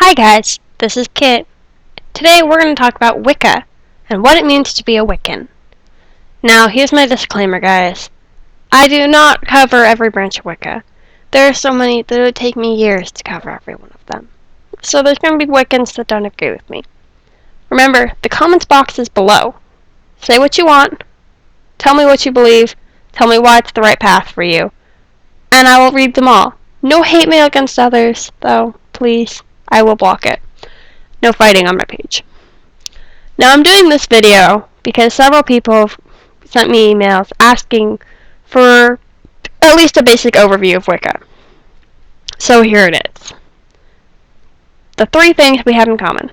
Hi guys, this is Kit. Today we're going to talk about Wicca and what it means to be a Wiccan. Now here's my disclaimer guys. I do not cover every branch of Wicca. There are so many that it would take me years to cover every one of them. So there's going to be Wiccans that don't agree with me. Remember, the comments box is below. Say what you want, tell me what you believe, tell me why it's the right path for you, and I will read them all. No hate mail against others, though, please. I will block it. No fighting on my page. Now I'm doing this video because several people have sent me emails asking for at least a basic overview of Wicca. So here it is. The 3 things we have in common.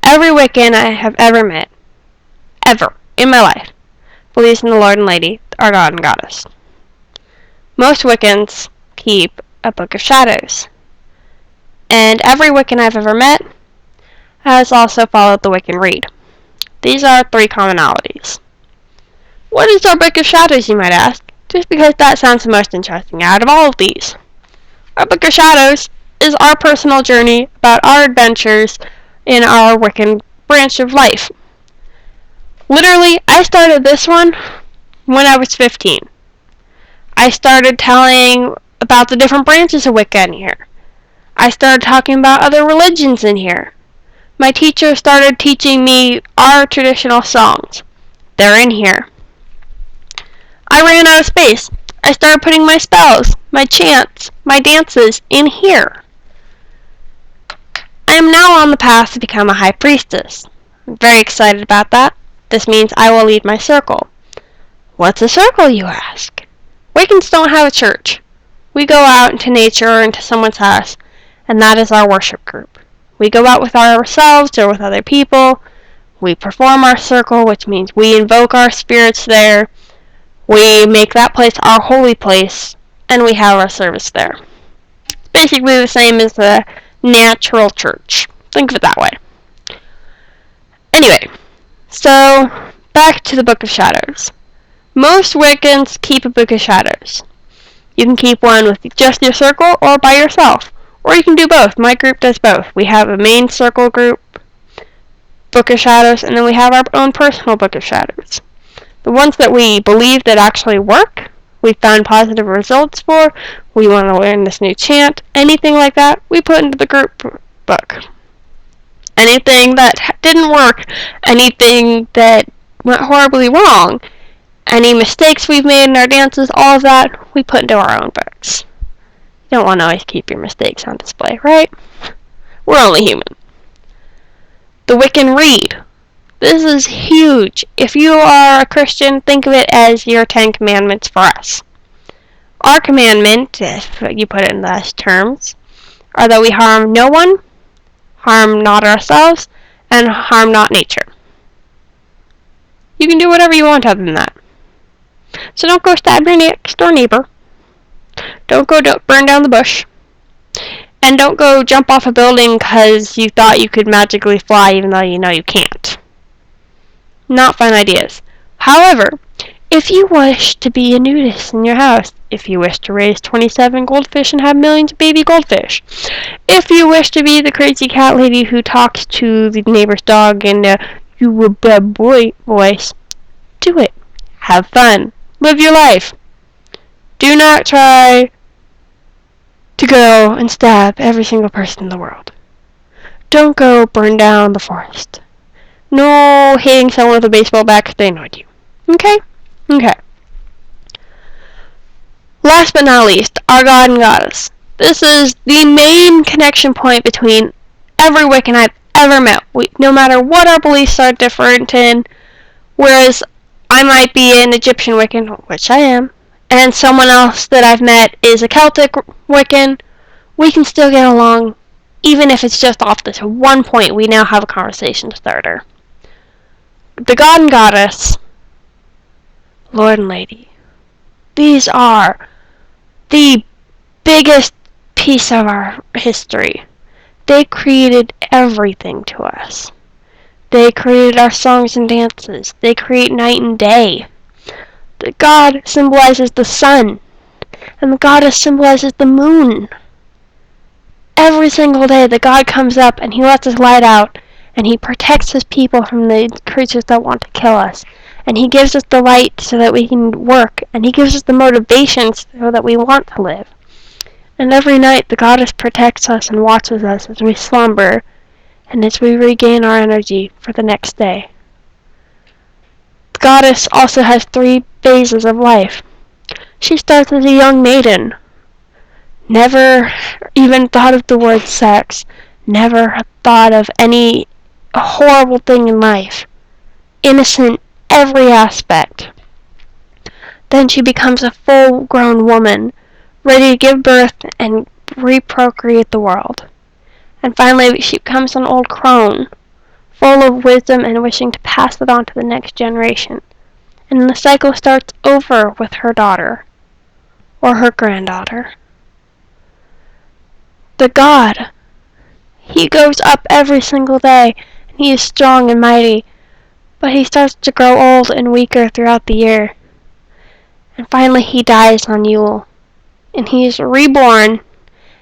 Every Wiccan I have ever met, ever, in my life, believes in the Lord and Lady, our God and Goddess. Most Wiccans keep a Book of Shadows. And every Wiccan I've ever met has also followed the Wiccan Rede. These are 3 commonalities. What is our Book of Shadows, you might ask? Just because that sounds the most interesting out of all of these. Our Book of Shadows is our personal journey about our adventures in our Wiccan branch of life. Literally, I started this one when I was 15. I started telling about the different branches of Wicca in here. I started talking about other religions in here. My teacher started teaching me our traditional songs. They're in here. I ran out of space. I started putting my spells, my chants, my dances in here. I am now on the path to become a high priestess. I'm very excited about that. This means I will lead my circle. What's a circle, you ask? Wiccans don't have a church. We go out into nature or into someone's house, and that is our worship group. We go out with ourselves or with other people. We perform our circle, which means we invoke our spirits there. We make that place our holy place, and we have our service there. It's basically the same as the natural church. Think of it that way. Anyway, so back to the Book of Shadows. Most Wiccans keep a Book of Shadows. You can keep one with just your circle or by yourself. Or you can do both. My group does both. We have a main circle group, Book of Shadows, and then we have our own personal Book of Shadows. The ones that we believe that actually work, we found positive results for, we want to learn this new chant, anything like that, we put into the group book. Anything that didn't work, anything that went horribly wrong, any mistakes we've made in our dances, all of that, we put into our own books. You don't want to always keep your mistakes on display, right? We're only human. The Wiccan Rede. This is huge. If you are a Christian, think of it as your 10 commandments for us. Our commandment, if you put it in those terms, are that we harm no one, harm not ourselves, and harm not nature. You can do whatever you want other than that. So don't go stab your next door neighbor. Don't burn down the bush. And don't go jump off a building because you thought you could magically fly even though you know you can't. Not fun ideas. However, if you wish to be a nudist in your house, if you wish to raise 27 goldfish and have millions of baby goldfish, if you wish to be the crazy cat lady who talks to the neighbor's dog in a "you a bad boy" voice, do it. Have fun. Live your life. Do not try to go and stab every single person in the world. Don't go burn down the forest. No hitting someone with a baseball bat because they annoyed you. Okay? Okay. Last but not least, our God and Goddess. This is the main connection point between every Wiccan I've ever met. No matter what our beliefs are different in, whereas I might be an Egyptian Wiccan, which I am, and someone else that I've met is a Celtic Wiccan, we can still get along, even if it's just off this one point. We now have a conversation starter. The God and Goddess, Lord and Lady, these are the biggest piece of our history. They created everything to us. They created our songs and dances. They create night and day. The God symbolizes the sun, and the Goddess symbolizes the moon. every single day the God comes up and he lets his light out, and he protects his people from the creatures that want to kill us. And he gives us the light so that we can work, and he gives us the motivation so that we want to live. And every night the goddess protects us and watches us as we slumber, and as we regain our energy for the next day. The goddess also has 3 phases of life. She starts as a young maiden, never even thought of the word sex, never thought of any horrible thing in life, innocent every aspect. Then she becomes a full-grown woman, ready to give birth and reprocreate the world. And finally she becomes an old crone, full of wisdom and wishing to pass it on to the next generation. And the cycle starts over with her daughter, or her granddaughter. The God, he goes up every single day, and he is strong and mighty, but he starts to grow old and weaker throughout the year. And finally he dies on Yule, and he is reborn,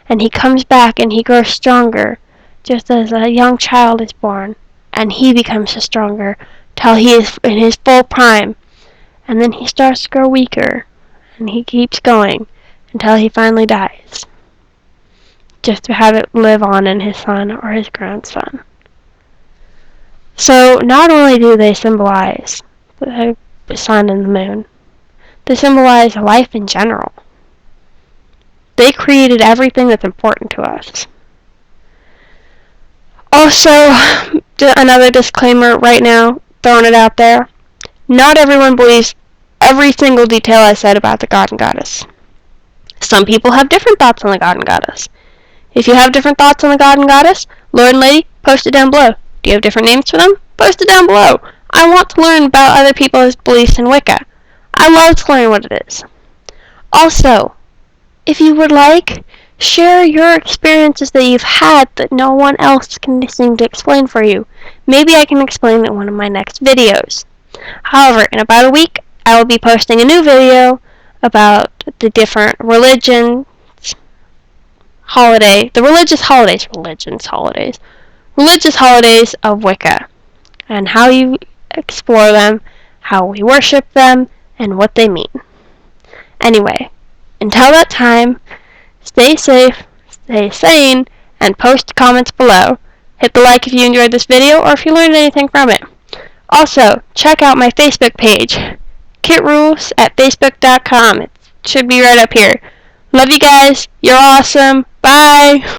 and he comes back and he grows stronger, just as a young child is born, and he becomes stronger till he is in his full prime, and then he starts to grow weaker, and he keeps going until he finally dies, just to have it live on in his son or his grandson. So not only do they symbolize the sun and the moon, they symbolize life in general. They created everything that's important to us. Also, another disclaimer right now, throwing it out there. Not everyone believes every single detail I said about the god and goddess. Some people have different thoughts on the god and goddess. If you have different thoughts on the god and goddess, Lord and Lady, post it down below. Do you have different names for them? Post it down below. I want to learn about other people's beliefs in Wicca. I love to learn what it is. Also, if you would like, share your experiences that you've had that no one else can seem to explain for you. Maybe I can explain it in one of my next videos. However, in about a week, I will be posting a new video about the different religions, religious holidays of Wicca, and how you explore them, how we worship them, and what they mean. Anyway, until that time, stay safe, stay sane, and post comments below. Hit the like if you enjoyed this video or if you learned anything from it. Also, check out my Facebook page, KitRules at facebook.com. It should be right up here. Love you guys. You're awesome. Bye.